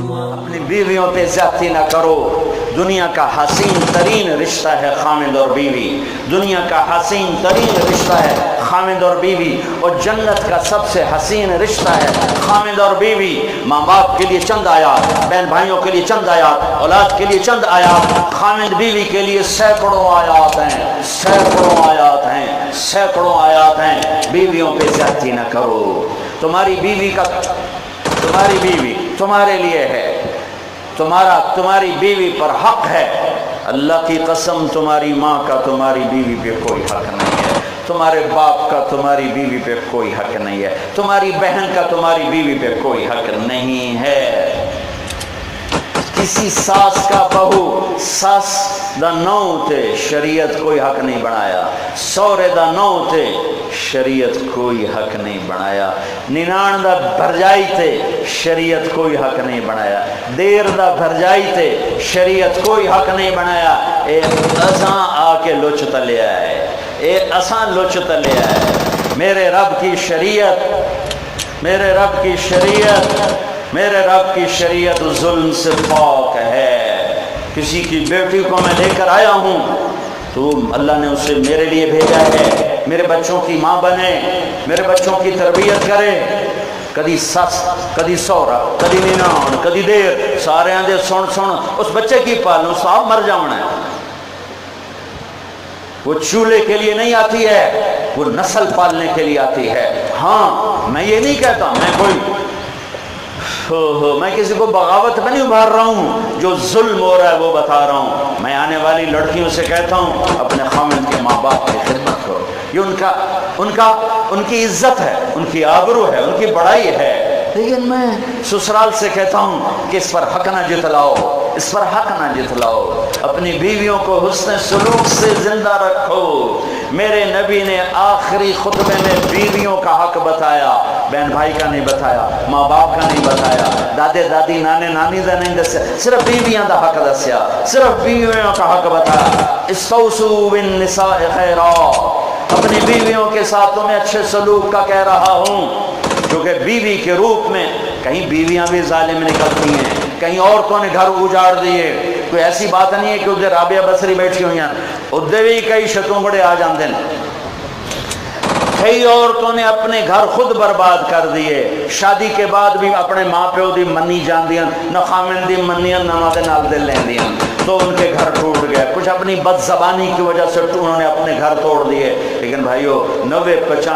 اپنی بیویوں پہ زیادتی نہ کرو۔ دنیا کا حسین ترین رشتہ ہے خامد اور بیوی، دنیا کا حسین ترین رشتہ ہے خامد اور بیوی، اور جنت کا سب سے حسین رشتہ ہے خامد اور بیوی۔ ماں باپ کے لیے چند آیات، بہن بھائیوں کے لیے چند آیات، اولاد کے لیے چند آیات، خامد بیوی کے لیے سینکڑوں آیات ہیں، سینکڑوں آیات ہیں، سینکڑوں آیات ہیں۔ بیویوں پہ زیادتی نہ کرو۔ تمہاری بیوی تمہارے لیے ہے، تمہاری بیوی پر حق ہے۔ اللہ کی قسم تمہاری ماں کا تمہاری بیوی پہ کوئی حق نہیں ہے، تمہارے باپ کا تمہاری بیوی پہ کوئی حق نہیں ہے، تمہاری بہن کا تمہاری بیوی پہ کوئی حق نہیں ہے۔ کسی ساس کا بہو ساس دا نو تے شریعت کوئی حق نہیں بنایا، سورے دا نو تے شریعت کوئی حق نہیں بنایا، ننان دا بھرجائی تے شریعت کوئی حق نہیں بنایا، دیر دا بھرجائی تے شریعت کوئی حق نہیں بنایا۔ اے اساں آ کے لچ تلے آئے، اے اساں لچ تلے آئے۔ میرے رب کی شریعت، میرے رب کی شریعت، میرے رب کی شریعت ظلم سے پاک ہے۔ کسی کی بیٹی کو میں لے کر آیا ہوں تو اللہ نے اسے میرے لیے بھیجا ہے، میرے بچوں کی ماں بنے، میرے بچوں کی تربیت کرے۔ کدی سس، کدی سورا، کدی ننان، کدی دیر، سارے آندے سن اس بچے کی پالوں صاحب مر جانا ہے۔ وہ چولہے کے لیے نہیں آتی ہے، وہ نسل پالنے کے لیے آتی ہے۔ ہاں میں یہ نہیں کہتا میں کسی کو بغاوت میں نہیں ابھار رہا ہوں، جو ظلم ہو رہا ہے وہ بتا رہا ہوں۔ میں آنے والی لڑکیوں سے کہتا ہوں اپنے خاوند کے ماں باپ کی خدمت کرو، یہ ان کی عزت ہے، ان کی آبرو ہے، ان کی بڑائی ہے۔ لیکن میں سسرال سے کہتا ہوں کہ اس پر حق نہ جتلاؤ، اس پر حق نہ جتلاؤ۔ اپنی بیویوں کو حسن سلوک سے زندہ رکھو۔ میرے نبی نے آخری خطبے میں بیویوں کا حق بتایا، بہن بھائی کا نہیں بتایا، ماں باپ کا نہیں بتایا، دادے دادی نانے نانی کا نہیں دسیا، صرف بیویاں کا حق دسیا، صرف بیویوں کا حق بتایا۔ استوصوا بالنساء خیرا، اپنی بیویوں کے ساتھ تمہیں اچھے سلوک کا کہہ رہا ہوں، کیونکہ بیوی کے روپ میں کہیں بیویاں بھی ظالم نکلتی ہیں، کہیں عورتوں نے گھر اجاڑ دیے۔ کوئی ایسی بات نہیں ہے کہ ادھر رابعہ بصری بیٹھی ہوئی ہیں، ادھر بھی کئی شتوں بڑے آ جاندے ہیں۔ کئی عورتوں نے اپنے گھر خود برباد کر دیے، شادی کے بعد بھی اپنے ماں پیو دی منی جاندیاں، نہ خامن دی منیاں نہ ماں دے نال دل لیندیاں، تو ان کے گھر ٹوٹ گئے۔ کچھ اپنی بد زبانی کی وجہ سے انہوں نے اپنے گھر توڑ دیے۔ لیکن بھائیو 90-95